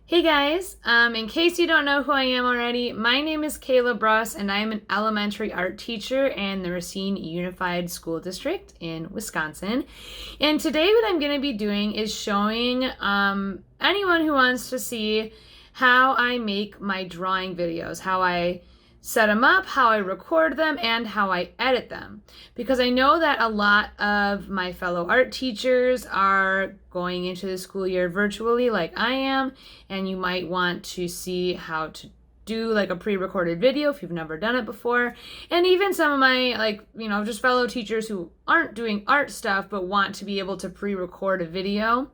Hey guys, in case you don't know who I am already, my name is Kayla Bruss and I am an elementary art teacher in the Racine Unified School District in Wisconsin. And today what I'm going to be doing is showing anyone who wants to see how I make my drawing videos, how I set them up, how I record them, and how I edit them. Because I know that a lot of my fellow art teachers are going into the school year virtually like I am, and you might want to see how to do like a pre-recorded video if you've never done it before. And even some of my just fellow teachers who aren't doing art stuff but want to be able to pre-record a video.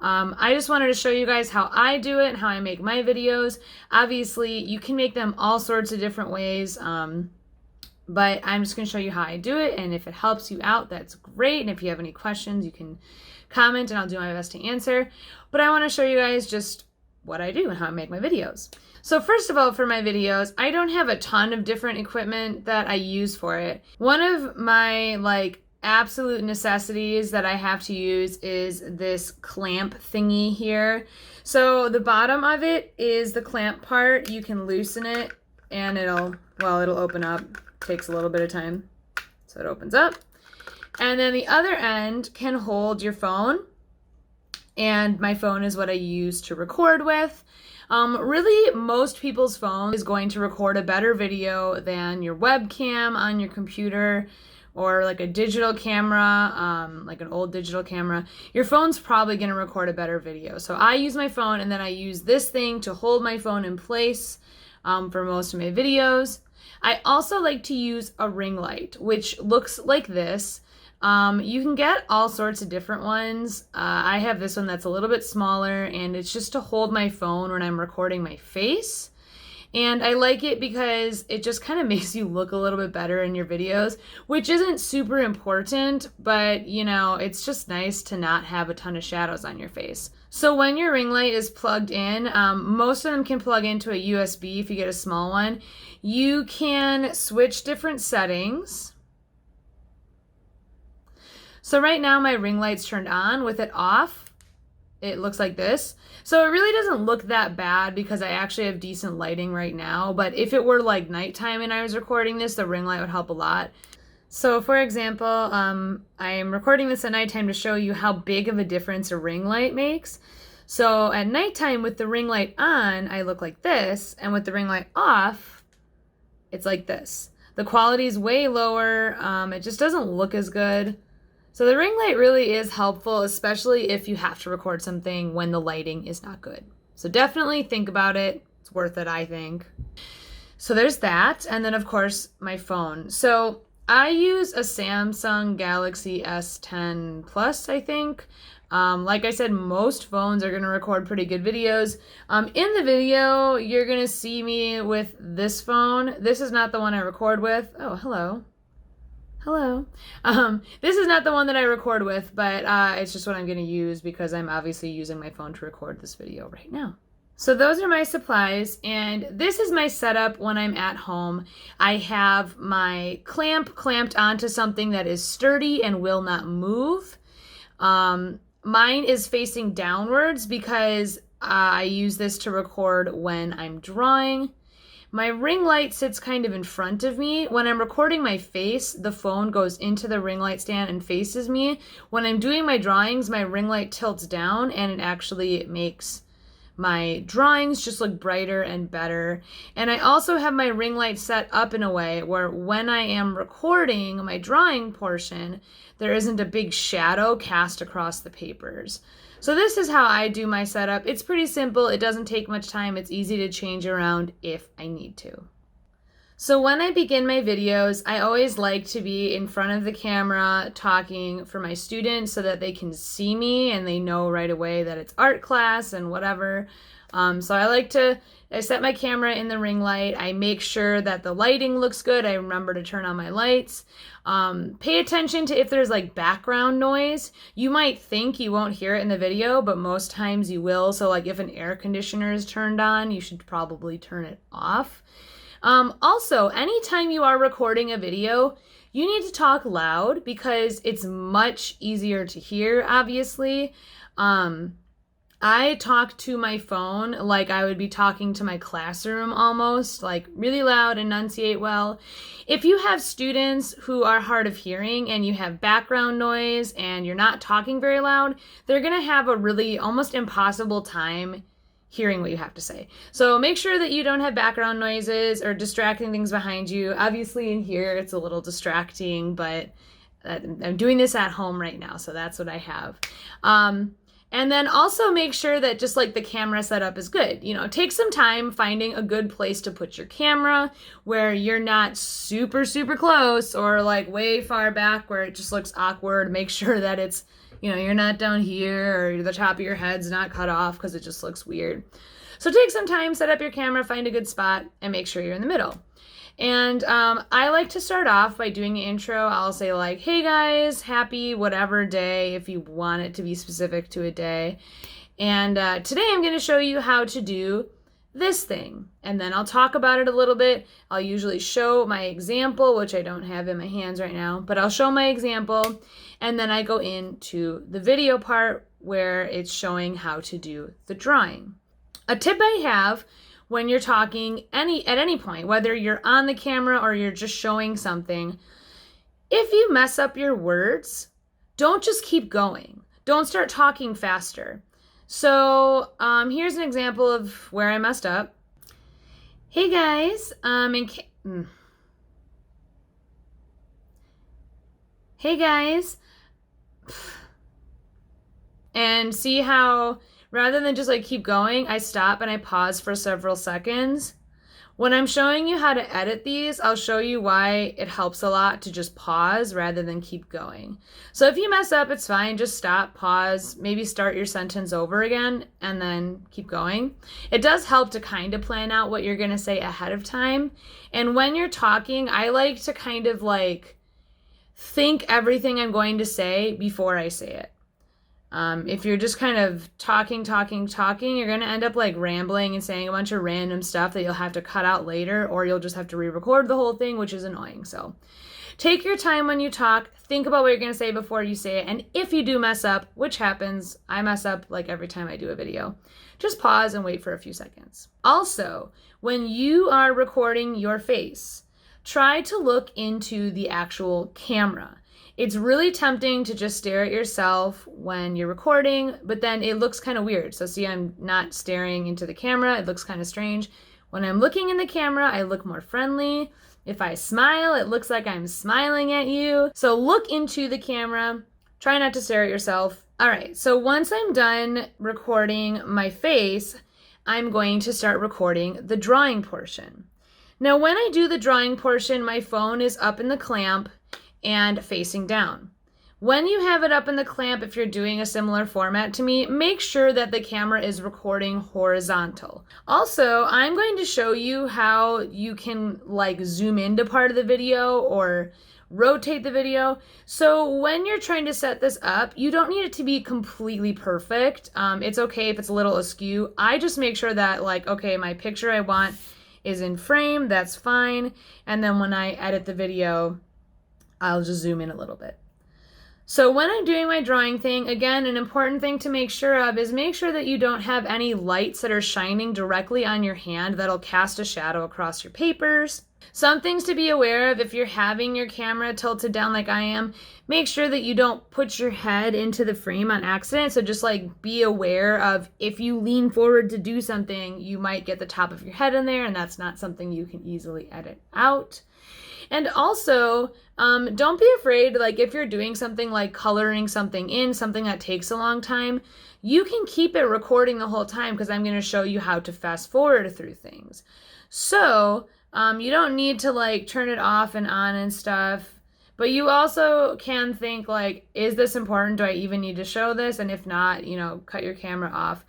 I just wanted to show you guys how I do it and how I make my videos. Obviously, you can make them all sorts of different ways, but I'm just going to show you how I do it, and if it helps you out, that's great. And if you have any questions, you can comment, and I'll do my best to answer. But I want to show you guys just what I do and how I make my videos. So first of all, for my videos, I don't have a ton of different equipment that I use for it. One of my absolute necessities that I have to use is this clamp thingy here. So the bottom of it is the clamp part. You can loosen it and it'll open up. Takes a little bit of time. So it opens up. And then the other end can hold your phone. And my phone is what I use to record with. Really, most people's phone is going to record a better video than your webcam on your computer, or like a digital camera, like an old digital camera. Your phone's probably gonna record a better video. So I use my phone, and then I use this thing to hold my phone in place for most of my videos. I also like to use a ring light, which looks like this. You can get all sorts of different ones. I have this one that's a little bit smaller, and it's just to hold my phone when I'm recording my face. And I like it because it just kind of makes you look a little bit better in your videos, which isn't super important, but it's just nice to not have a ton of shadows on your face. So when your ring light is plugged in, most of them can plug into a USB if you get a small one. You can switch different settings. So right now my ring light's turned on. With it off, it looks like this. So it really doesn't look that bad because I actually have decent lighting right now. But if it were like nighttime and I was recording this, the ring light would help a lot. So for example, I am recording this at nighttime to show you how big of a difference a ring light makes. So at nighttime with the ring light on, I look like this. And with the ring light off, it's like this. The quality is way lower. It just doesn't look as good. So the ring light really is helpful, especially if you have to record something when the lighting is not good. So definitely think about it. It's worth it, I think. So there's that. And then, of course, my phone. So I use a Samsung Galaxy S10 Plus, I think. Like I said, most phones are going to record pretty good videos. In the video, you're going to see me with this phone. This is not the one I record with. Oh, hello. Hello. This is not the one that I record with, but it's just what I'm going to use because I'm obviously using my phone to record this video right now. So those are my supplies, and this is my setup when I'm at home. I have my clamp clamped onto something that is sturdy and will not move. Mine is facing downwards because I use this to record when I'm drawing. My ring light sits kind of in front of me. When I'm recording my face, the phone goes into the ring light stand and faces me. When I'm doing my drawings, my ring light tilts down, and it actually makes my drawings just look brighter and better. And I also have my ring light set up in a way where when I am recording my drawing portion, there isn't a big shadow cast across the papers. So this is how I do my setup. It's pretty simple. It doesn't take much time. It's easy to change around if I need to. So when I begin my videos, I always like to be in front of the camera talking for my students so that they can see me and they know right away that it's art class and whatever. So I set my camera in the ring light. I make sure that the lighting looks good. I remember to turn on my lights. Pay attention to if there's background noise. You might think you won't hear it in the video, but most times you will. So if an air conditioner is turned on, you should probably turn it off. Also, anytime you are recording a video, you need to talk loud because it's much easier to hear, obviously. I talk to my phone like I would be talking to my classroom almost, like really loud, enunciate well. If you have students who are hard of hearing and you have background noise and you're not talking very loud, they're going to have a really almost impossible time hearing what you have to say. So make sure that you don't have background noises or distracting things behind you. Obviously in here it's a little distracting, but I'm doing this at home right now, so that's what I have. And then also make sure that just like the camera setup is good. You know, take some time finding a good place to put your camera where you're not super, super close or like way far back where it just looks awkward. Make sure that it's, you know, you're not down here or the top of your head's not cut off because it just looks weird. So take some time, set up your camera, find a good spot, and make sure you're in the middle. And I like to start off by doing an intro. I'll say like, hey guys, happy whatever day, if you want it to be specific to a day. And today I'm going to show you how to do this thing. And then I'll talk about it a little bit. I'll usually show my example, which I don't have in my hands right now, but I'll show my example. And then I go into the video part where it's showing how to do the drawing. A tip I have when you're talking at any point, whether you're on the camera or you're just showing something, if you mess up your words, don't just keep going. Don't start talking faster. So here's an example of where I messed up. Hey guys, hey guys, and see how rather than just like keep going, I stop and I pause for several seconds. When I'm showing you how to edit these, I'll show you why it helps a lot to just pause rather than keep going. So if you mess up, it's fine. Just stop, pause, maybe start your sentence over again, and then keep going. It does help to kind of plan out what you're going to say ahead of time. And when you're talking, I like to kind of like think everything I'm going to say before I say it. If you're just kind of talking, you're going to end up like rambling and saying a bunch of random stuff that you'll have to cut out later, or you'll just have to re-record the whole thing, which is annoying. So take your time when you talk, think about what you're going to say before you say it. And if you do mess up, which happens, I mess up like every time I do a video, just pause and wait for a few seconds. Also, when you are recording your face, try to look into the actual camera. It's really tempting to just stare at yourself when you're recording, but then it looks kind of weird. So see, I'm not staring into the camera. It looks kind of strange. When I'm looking in the camera, I look more friendly. If I smile, it looks like I'm smiling at you. So look into the camera. Try not to stare at yourself. All right, so once I'm done recording my face, I'm going to start recording the drawing portion. Now, when I do the drawing portion, my phone is up in the clamp and facing down. When you have it up in the clamp, if you're doing a similar format to me, make sure that the camera is recording horizontal. Also, I'm going to show you how you can like zoom into part of the video or rotate the video. So when you're trying to set this up, you don't need it to be completely perfect. It's okay if it's a little askew. I just make sure that like, okay, my picture I want is in frame, that's fine. And then when I edit the video, I'll just zoom in a little bit. So when I'm doing my drawing thing, again, an important thing to make sure of is make sure that you don't have any lights that are shining directly on your hand that'll cast a shadow across your papers. Some things to be aware of if you're having your camera tilted down like I am, make sure that you don't put your head into the frame on accident. So just like be aware of if you lean forward to do something, you might get the top of your head in there, and that's not something you can easily edit out. And also, don't be afraid, like if you're doing something like coloring something in, something that takes a long time, you can keep it recording the whole time because I'm going to show you how to fast forward through things. So you don't need to like turn it off and on and stuff, but you also can think like, is this important? Do I even need to show this? And if not, you know, cut your camera off.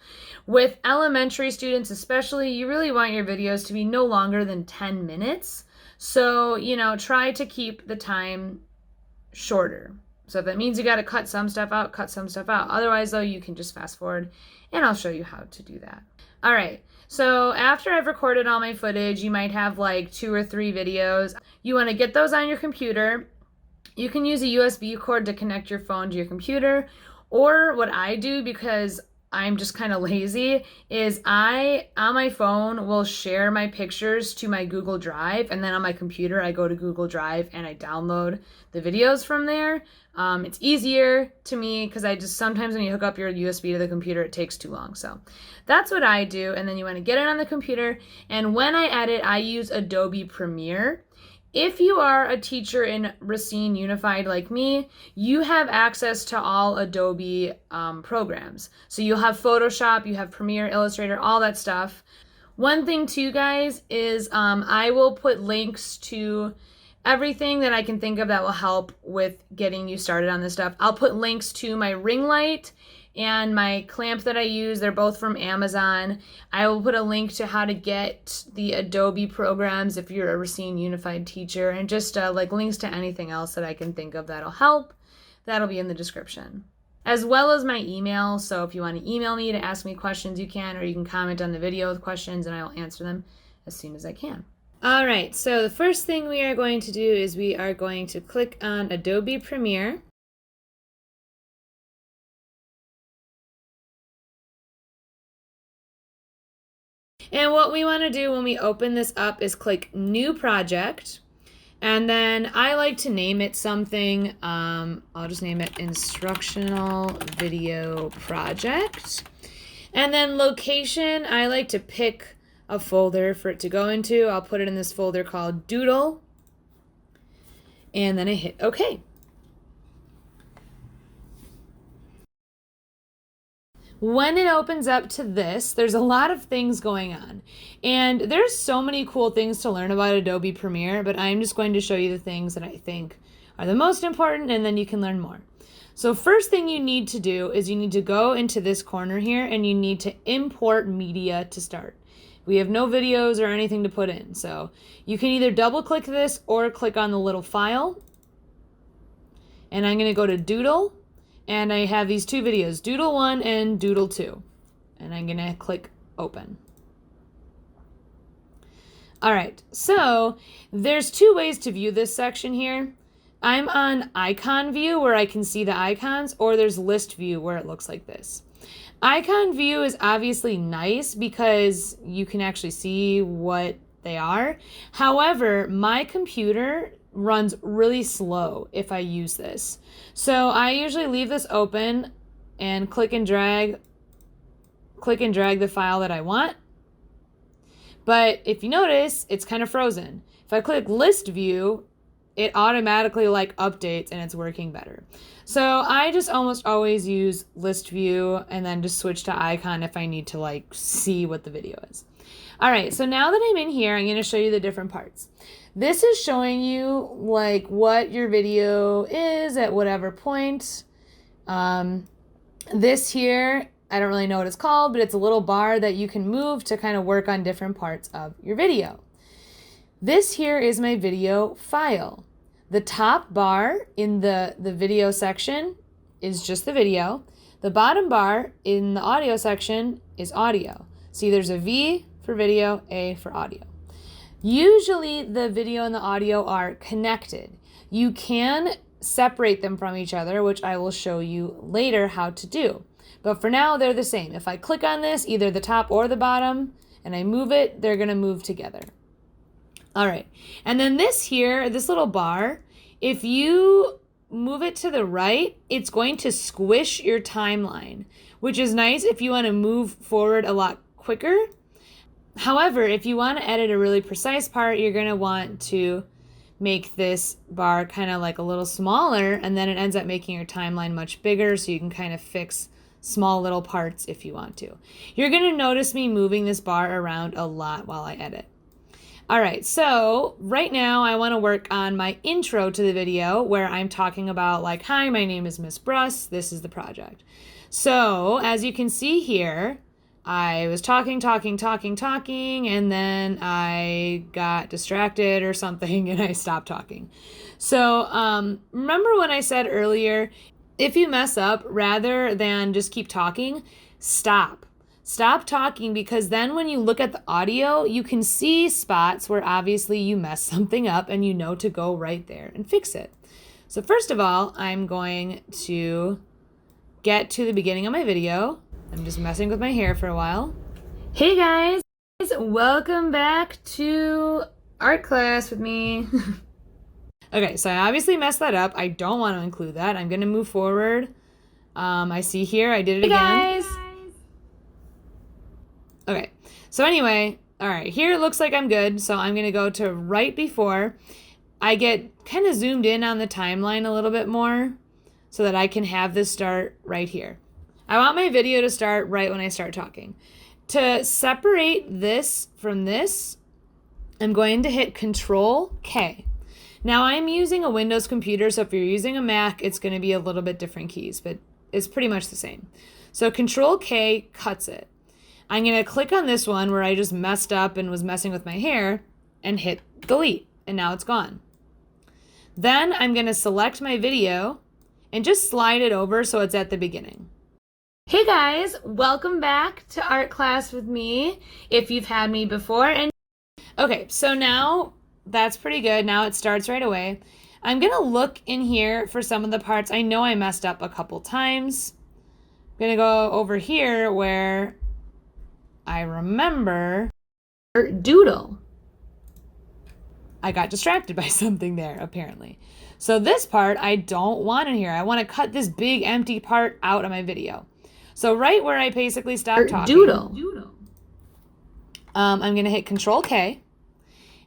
With elementary students especially, you really want your videos to be no longer than 10 minutes. So, you know, try to keep the time shorter. So if that means you got to cut some stuff out, cut some stuff out. Otherwise, though, you can just fast forward, and I'll show you how to do that. All right. So after I've recorded all my footage, you might have like 2 or 3 videos. You want to get those on your computer. You can use a USB cord to connect your phone to your computer. Or what I do, because I'm just kind of lazy, is I, on my phone, will share my pictures to my Google Drive, and then on my computer, I go to Google Drive and I download the videos from there. It's easier to me because I just, sometimes when you hook up your USB to the computer, it takes too long. So that's what I do. And then you want to get it on the computer. And when I edit, I use Adobe Premiere. If you are a teacher in Racine Unified like me, you have access to all Adobe programs. So you'll have Photoshop, you have Premiere, Illustrator, all that stuff. One thing too, guys, is I will put links to everything that I can think of that will help with getting you started on this stuff. I'll put links to my ring light and my clamp that I use. They're both from Amazon. I will put a link to how to get the Adobe programs if you're a Racine Unified teacher, and just like links to anything else that I can think of that'll help. That'll be in the description, as well as my email. So if you want to email me to ask me questions, you can, or you can comment on the video with questions and I will answer them as soon as I can. All right, so the first thing we are going to do is we are going to click on Adobe Premiere. And what we want to do when we open this up is click New Project. And then I like to name it something. I'll just name it Instructional Video Project. And then location, I like to pick a folder for it to go into. I'll put it in this folder called Doodle. And then I hit OK. When it opens up to this, there's a lot of things going on. And there's so many cool things to learn about Adobe Premiere, but I'm just going to show you the things that I think are the most important, and then you can learn more. So first thing you need to do is you need to go into this corner here and you need to import media to start. We have no videos or anything to put in. So you can either double click this or click on the little file. And I'm going to go to Doodle. And I have these two videos, Doodle 1 and Doodle 2. And I'm going to click Open. All right, so there's two ways to view this section here. I'm on Icon View where I can see the icons, or there's List View where it looks like this. Icon View is obviously nice because you can actually see what they are. However, my computer runs really slow if I use this. So I usually leave this open and click and drag the file that I want. But if you notice, it's kind of frozen. If I click List View, it automatically like updates and it's working better. So I just almost always use List View and then just switch to Icon if I need to like see what the video is. All right, so now that I'm in here, I'm going to show you the different parts. This is showing you like what your video is at whatever point. This here, I don't really know what it's called, but it's a little bar that you can move to kind of work on different parts of your video. This here is my video file. The top bar in the video section is just the video. The bottom bar in the audio section is audio. See, there's a V for video, A for audio. Usually the video and the audio are connected. You can separate them from each other, which I will show you later how to do. But for now, they're the same. If I click on this, either the top or the bottom, and I move it, they're gonna move together. All right, and then this here, this little bar, if you move it to the right, it's going to squish your timeline, which is nice if you wanna move forward a lot quicker. However, if you want to edit a really precise part, you're going to want to make this bar kind of like a little smaller, and then it ends up making your timeline much bigger so you can kind of fix small little parts if you want to. You're going to notice me moving this bar around a lot while I edit. All right, so right now I want to work on my intro to the video where I'm talking about like, hi, my name is Miss Bruss, this is the project. So as you can see here, I was talking, and then I got distracted or something and I stopped talking. So remember when I said earlier, if you mess up, rather than just keep talking, stop. Stop talking, because then when you look at the audio, you can see spots where obviously you messed something up and you know to go right there and fix it. So first of all, I'm going to get to the beginning of my video. I'm just messing with my hair for a while. Hey guys, welcome back to art class with me. Okay, so I obviously messed that up. I don't want to include that. I'm gonna move forward. I see here, I did it again. Hey guys! Okay, so anyway, all right, here it looks like I'm good. So I'm gonna go to right before. I get kind of zoomed in on the timeline a little bit more so that I can have this start right here. I want my video to start right when I start talking. To separate this from this, I'm going to hit Control K. Now I'm using a Windows computer, so if you're using a Mac, it's going to be a little bit different keys, but it's pretty much the same. So Control K cuts it. I'm going to click on this one where I just messed up and was messing with my hair and hit delete, and now it's gone. Then I'm going to select my video and just slide it over so it's at the beginning. Hey guys, welcome back to art class with me if you've had me before. Okay, so now that's pretty good. Now it starts right away. I'm going to look in here for some of the parts. I know I messed up a couple times. I'm going to go over here where I remember doodle. I got distracted by something there, apparently. So this part I don't want in here. I want to cut this big empty part out of my video. So right where I basically stopped talking. Doodle. I'm going to hit Control K.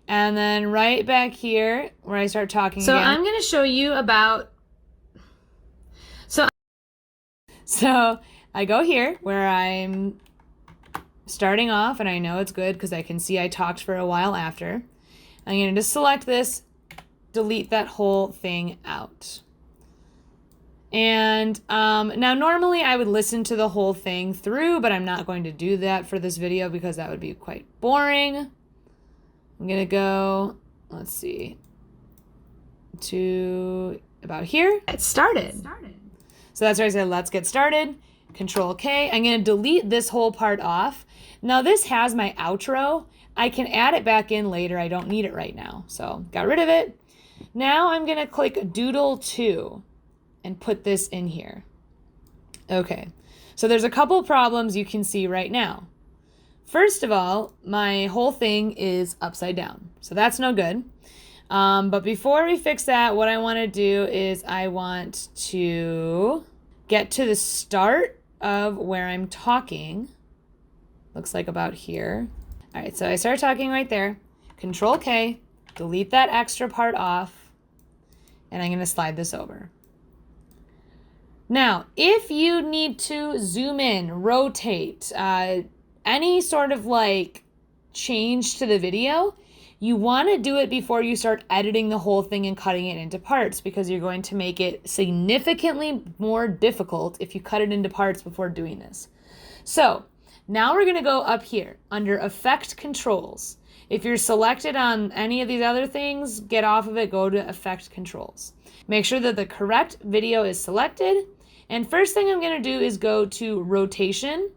And then right back here where I start talking again. So I'm going to show you about... So I go here where I'm starting off, and I know it's good because I can see I talked for a while after. I'm going to just select this, delete that whole thing out. And now normally I would listen to the whole thing through, but I'm not going to do that for this video because that would be quite boring. I'm going to go, let's see, to about here. It started. So that's where I said, let's get started. Control K. I'm going to delete this whole part off. Now this has my outro. I can add it back in later. I don't need it right now. So got rid of it. Now I'm going to click Doodle 2 and put this in here. Okay. So there's a couple problems you can see right now. First of all, my whole thing is upside down. So that's no good. But before we fix that, what I want to do is I want to get to the start of where I'm talking. Looks like about here. All right, so I start talking right there. Control K, delete that extra part off, and I'm going to slide this over. Now, if you need to zoom in, rotate, any sort of like change to the video, you want to do it before you start editing the whole thing and cutting it into parts, because you're going to make it significantly more difficult if you cut it into parts before doing this. So now we're going to go up here under Effect Controls. If you're selected on any of these other things, get off of it, go to Effect Controls. Make sure that the correct video is selected. And first thing I'm going to do is go to Rotation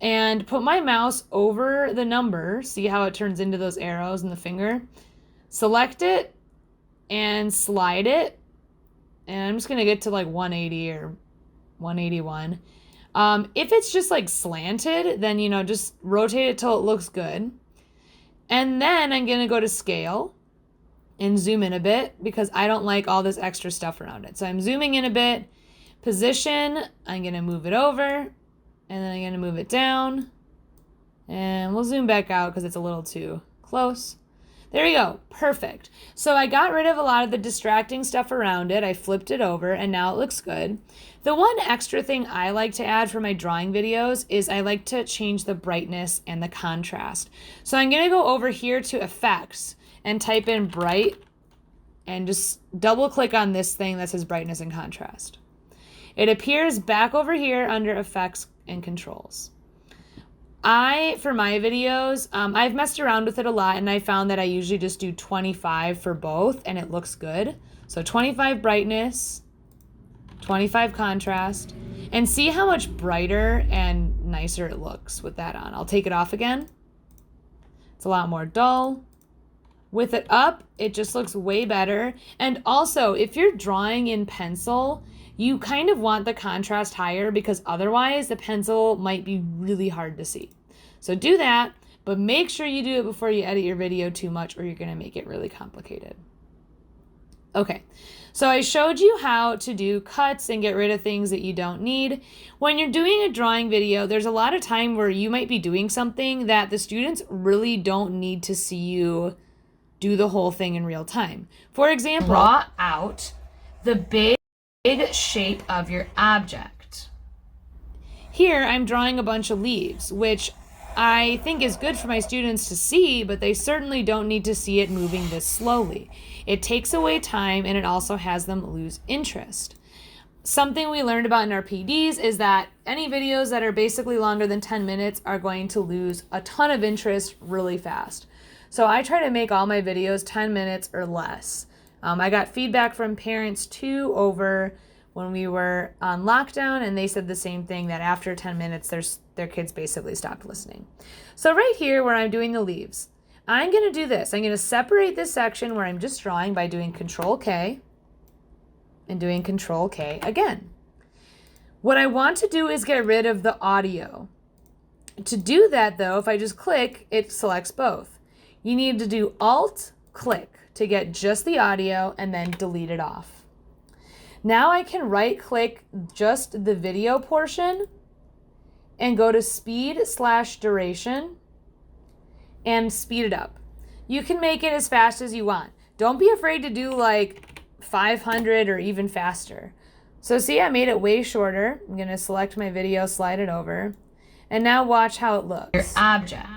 and put my mouse over the number. See how it turns into those arrows in the finger? Select it and slide it. And I'm just going to get to like 180 or 181. If it's just like slanted, then, you know, just rotate it till it looks good. And then I'm going to go to Scale and zoom in a bit because I don't like all this extra stuff around it. So I'm zooming in a bit. Position, I'm going to move it over, and then I'm going to move it down. And we'll zoom back out because it's a little too close. There we go. Perfect. So I got rid of a lot of the distracting stuff around it. I flipped it over, and now it looks good. The one extra thing I like to add for my drawing videos is I like to change the brightness and the contrast. So I'm going to go over here to Effects and type in Bright and just double click on this thing that says Brightness and Contrast. It appears back over here under Effects and Controls. For my videos, I've messed around with it a lot, and I found that I usually just do 25 for both, and it looks good. So 25 brightness, 25 contrast, and see how much brighter and nicer it looks with that on. I'll take it off again. It's a lot more dull. With it up, it just looks way better. And also, if you're drawing in pencil, you kind of want the contrast higher because otherwise the pencil might be really hard to see. So do that, but make sure you do it before you edit your video too much or you're going to make it really complicated. Okay, so I showed you how to do cuts and get rid of things that you don't need. When you're doing a drawing video, there's a lot of time where you might be doing something that the students really don't need to see you do the whole thing in real time. For example, draw out the big shape of your object. Here, I'm drawing a bunch of leaves, which I think is good for my students to see, but they certainly don't need to see it moving this slowly. It takes away time and it also has them lose interest. Something we learned about in our PDs is that any videos that are basically longer than 10 minutes are going to lose a ton of interest really fast. So I try to make all my videos 10 minutes or less. I got feedback from parents too over when we were on lockdown, and they said the same thing, that after 10 minutes their kids basically stopped listening. So right here where I'm doing the leaves, I'm going to do this. I'm going to separate this section where I'm just drawing by doing Control K and doing Control K again. What I want to do is get rid of the audio. To do that though, if I just click, it selects both. You need to do Alt click to get just the audio and then delete it off. Now I can right click just the video portion and go to speed/duration and speed it up. You can make it as fast as you want. Don't be afraid to do like 500 or even faster. So see, I made it way shorter. I'm going to select my video, slide it over, and now watch how it looks. Your object.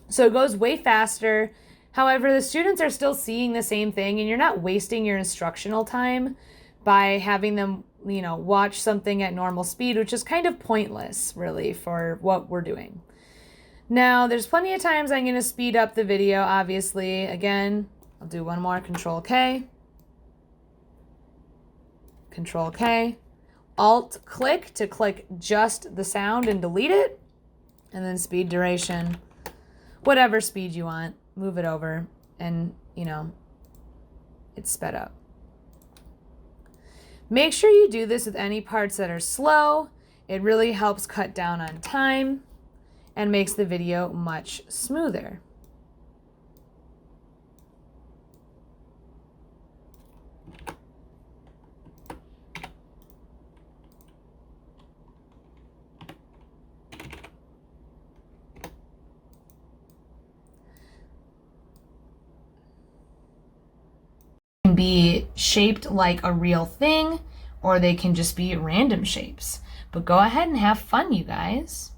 So it goes way faster. However, the students are still seeing the same thing, and you're not wasting your instructional time by having them, watch something at normal speed, which is kind of pointless, really, for what we're doing. Now, there's plenty of times I'm going to speed up the video, obviously. Again, I'll do one more, Control K. Control K. Alt click to click just the sound and delete it. And then speed duration, whatever speed you want. Move it over and, it's sped up. Make sure you do this with any parts that are slow. It really helps cut down on time and makes the video much smoother. Be shaped like a real thing, or they can just be random shapes. But go ahead and have fun, you guys.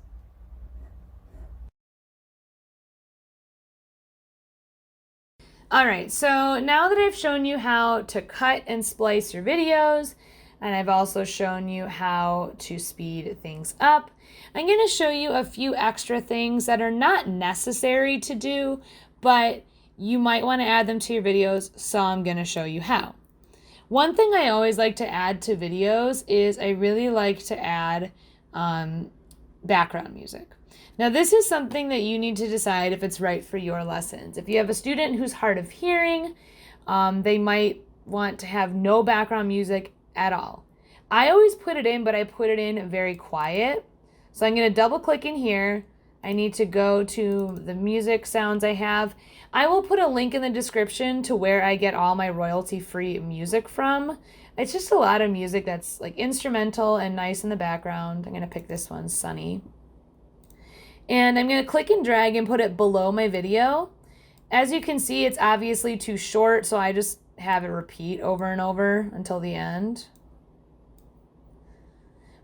All right, so now that I've shown you how to cut and splice your videos, and I've also shown you how to speed things up, I'm going to show you a few extra things that are not necessary to do, but you might want to add them to your videos, so I'm going to show you how. One thing I always like to add to videos is I really like to add background music. Now this is something that you need to decide if it's right for your lessons. If you have a student who's hard of hearing, they might want to have no background music at all. I always put it in, but I put it in very quiet. So I'm going to double click in here. I need to go to the music sounds I have. I will put a link in the description to where I get all my royalty-free music from. It's just a lot of music that's like instrumental and nice in the background. I'm going to pick this one, Sunny. And I'm going to click and drag and put it below my video. As you can see, it's obviously too short, so I just have it repeat over and over until the end.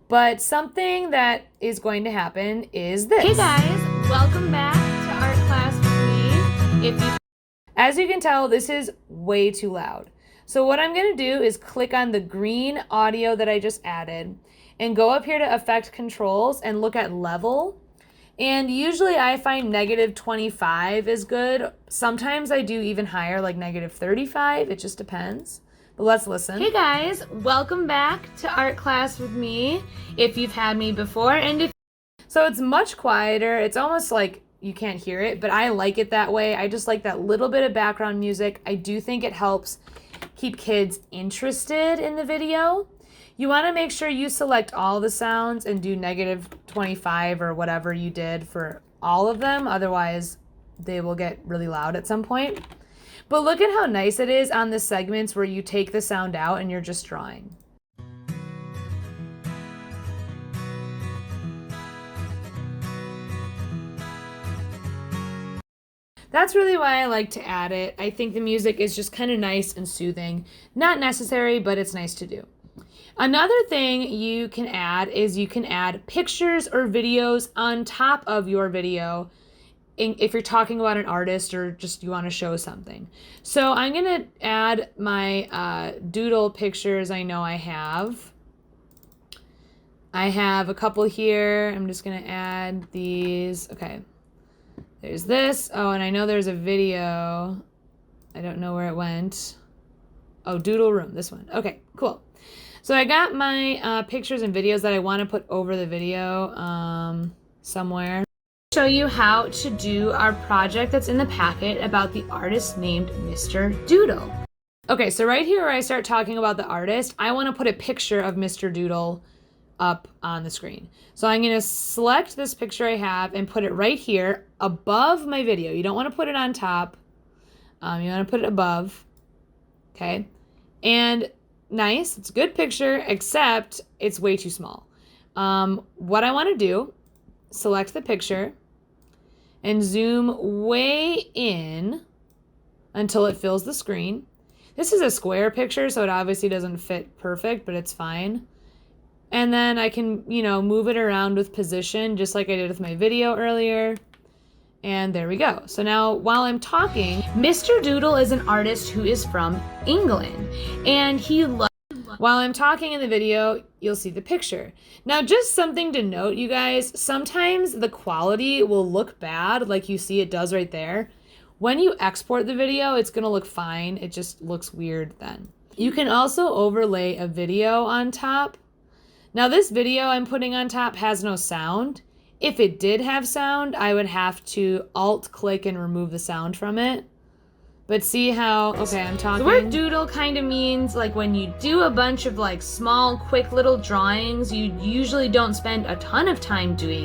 But something that is going to happen is this. Hey guys, welcome back to art class with me. As you can tell, this is way too loud. So what I'm going to do is click on the green audio that I just added and go up here to Effect Controls and look at Level. And usually I find -25 is good. Sometimes I do even higher, like -35. It just depends. But let's listen. Hey guys, welcome back to art class with me. If you've had me before, so it's much quieter. It's almost like you can't hear it, but I like it that way. I just like that little bit of background music. I do think it helps keep kids interested in the video, you want to make sure you select all the sounds and do -25 or whatever you did for all of them. Otherwise, they will get really loud at some point. But look at how nice it is on the segments where you take the sound out and you're just drawing. That's really why I like to add it. I think the music is just kind of nice and soothing. Not necessary, but it's nice to do. Another thing you can add is you can add pictures or videos on top of your video if you're talking about an artist or just you want to show something. So I'm going to add my doodle pictures I know I have. I have a couple here. I'm just going to add these. Okay. There's this. Oh, and I know there's a video. I don't know where it went. Oh, Doodle Room, this one. Okay, cool. So I got my pictures and videos that I want to put over the video somewhere. Show you how to do our project that's in the packet about the artist named Mr. Doodle. Okay, so right here where I start talking about the artist, I want to put a picture of Mr. Doodle up on the screen. So I'm going to select this picture I have and put it right here above my video. You don't want to put it on top. You want to put it above. Okay. And nice. It's a good picture, except it's way too small. What I want to do, select the picture and zoom way in until it fills the screen. This is a square picture, so it obviously doesn't fit perfect, but it's fine. And then I can, move it around with position, just like I did with my video earlier. And there we go. So now while I'm talking, Mr. Doodle is an artist who is from England. And while I'm talking in the video, you'll see the picture. Now, just something to note, you guys, sometimes the quality will look bad, like you see it does right there. When you export the video, it's going to look fine. It just looks weird then. You can also overlay a video on top. Now this video I'm putting on top has no sound. If it did have sound, I would have to alt-click and remove the sound from it. But see how, okay, I'm talking. The word doodle kind of means like when you do a bunch of like small, quick little drawings, you usually don't spend a ton of time doing.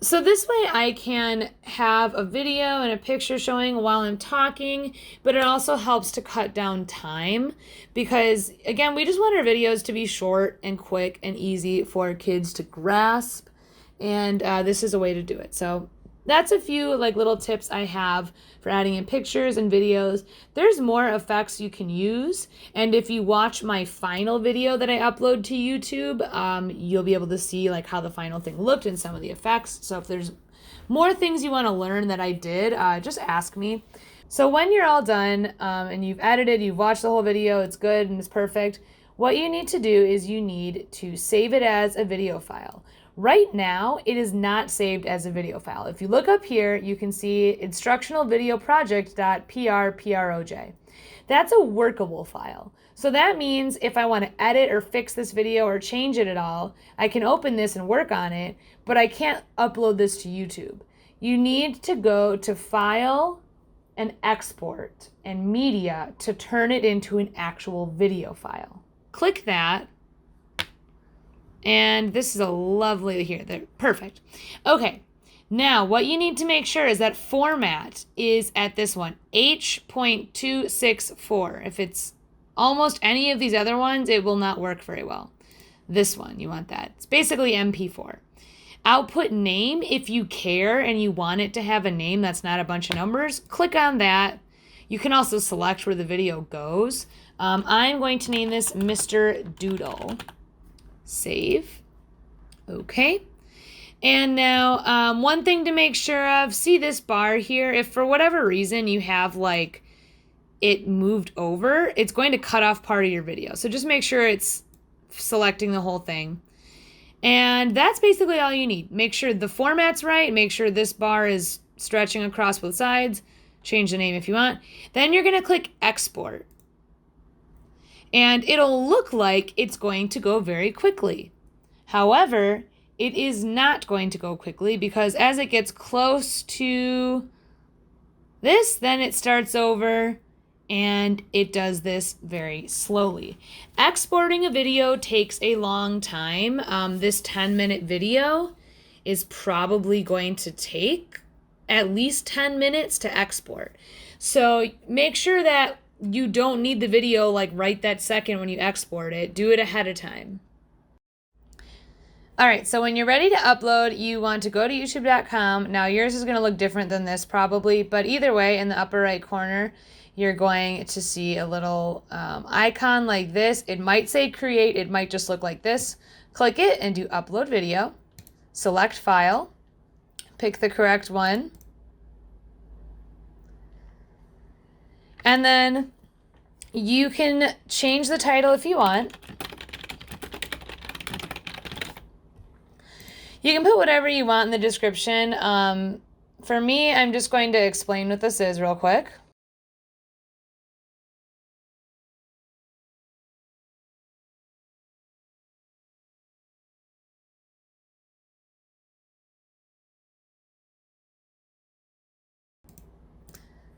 So this way I can have a video and a picture showing while I'm talking, but it also helps to cut down time because, again, we just want our videos to be short and quick and easy for kids to grasp, and this is a way to do it. So that's a few like little tips I have for adding in pictures and videos. There's more effects you can use, and if you watch my final video that I upload to YouTube, you'll be able to see like how the final thing looked and some of the effects. So if there's more things you want to learn that I did, just ask me. So when you're all done and you've edited, you've watched the whole video, it's good and it's perfect, what you need to do is you need to save it as a video file. Right now, it is not saved as a video file. If you look up here, you can see instructionalvideoproject.prproj. That's a workable file. So that means if I want to edit or fix this video or change it at all, I can open this and work on it, but I can't upload this to YouTube. You need to go to File and Export and Media to turn it into an actual video file. Click that. And this is a lovely here. They're perfect. Okay, now what you need to make sure is that format is at this one, H.264. If it's almost any of these other ones, it will not work very well. This one, you want that. It's basically MP4. Output name, if you care and you want it to have a name that's not a bunch of numbers, click on that. You can also select where the video goes. I'm going to name this Mr. Doodle. Save. Okay. And now one thing to make sure of, see this bar here, if for whatever reason you have like it moved over, it's going to cut off part of your video. So just make sure it's selecting the whole thing. And that's basically all you need. Make sure the format's right, make sure this bar is stretching across both sides, change the name if you want. Then you're gonna click export. And it'll look like it's going to go very quickly. However, it is not going to go quickly because as it gets close to this, then it starts over and it does this very slowly. Exporting a video takes a long time. This 10-minute video is probably going to take at least 10 minutes to export. So make sure that you don't need the video like right that second when you export it. Do it ahead of time. All right, so when you're ready to upload, you want to go to youtube.com. Now yours is gonna look different than this probably, but either way, in the upper right corner, you're going to see a little icon like this. It might say create, it might just look like this. Click it and do upload video. Select file, pick the correct one. And then you can change the title if you want. You can put whatever you want in the description. For me, I'm just going to explain what this is real quick.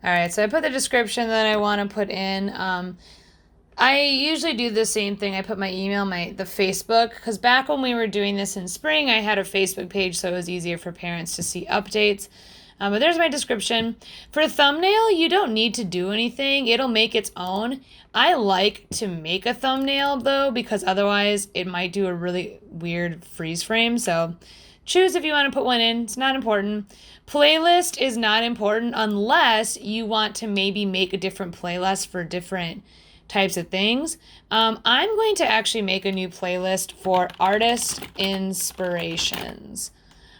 All right, so I put the description that I want to put in. I usually do the same thing. I put my email, the Facebook, because back when we were doing this in spring, I had a Facebook page, so it was easier for parents to see updates. But there's my description. For a thumbnail, you don't need to do anything. It'll make its own. I like to make a thumbnail, though, because otherwise it might do a really weird freeze frame, so choose if you want to put one in. It's not important. Playlist is not important unless you want to maybe make a different playlist for different types of things. I'm going to actually make a new playlist for artist inspirations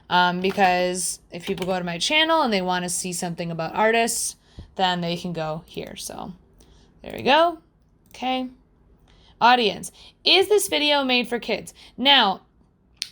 because if people go to my channel and they want to see something about artists, then they can go here. So there we go. Okay. Audience. Is this video made for kids? Now,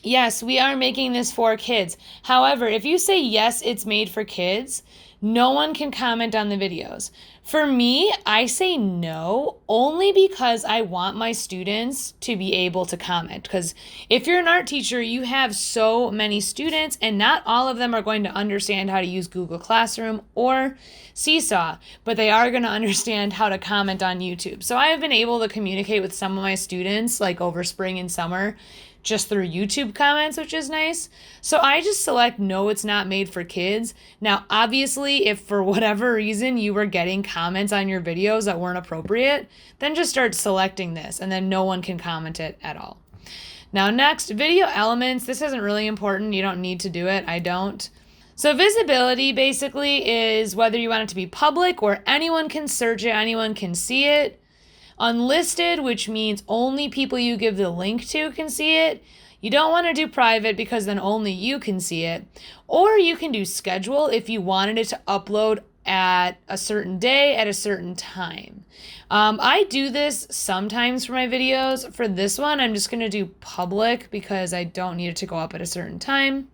yes, we are making this for kids. However, if you say yes, it's made for kids, no one can comment on the videos. For me, I say no only because I want my students to be able to comment. Because if you're an art teacher, you have so many students and not all of them are going to understand how to use Google Classroom or Seesaw, but they are going to understand how to comment on YouTube. So I have been able to communicate with some of my students like over spring and summer just through YouTube comments, which is nice. So I just select no, it's not made for kids. Now, obviously, if for whatever reason you were getting comments on your videos that weren't appropriate, then just start selecting this and then no one can comment it at all. Now, next, video elements. This isn't really important. You don't need to do it. I don't. So visibility basically is whether you want it to be public or anyone can search it, anyone can see it. Unlisted, which means only people you give the link to can see it. You don't want to do private because then only you can see it. Or you can do schedule if you wanted it to upload at a certain day at a certain time. I do this sometimes for my videos. For this one, I'm just going to do public because I don't need it to go up at a certain time.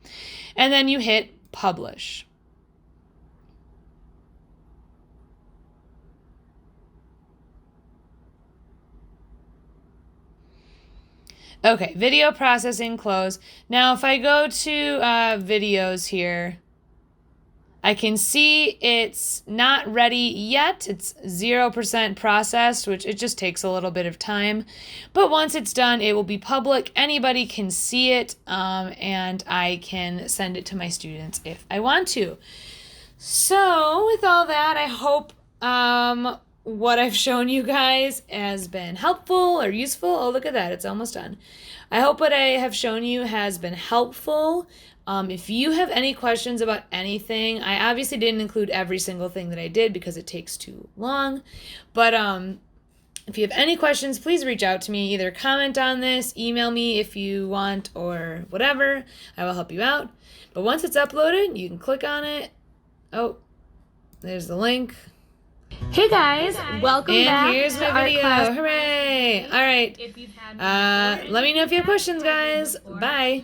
And then you hit publish. Okay, video processing close. Now, if I go to videos here, I can see it's not ready yet. It's 0% processed, which it just takes a little bit of time. But once it's done, it will be public. Anybody can see it, and I can send it to my students if I want to. So with all that, I hope what I've shown you guys has been helpful or useful. Oh, look at that. It's almost done. I hope what I have shown you has been helpful. If you have any questions about anything, I obviously didn't include every single thing that I did because it takes too long. But if you have any questions, please reach out to me. Either comment on this, email me if you want, or whatever. I will help you out. But once it's uploaded, you can click on it. Oh, there's the link. Hey guys, welcome back. And here's my video. Hooray! All right. Let me know if you have questions, guys. Bye.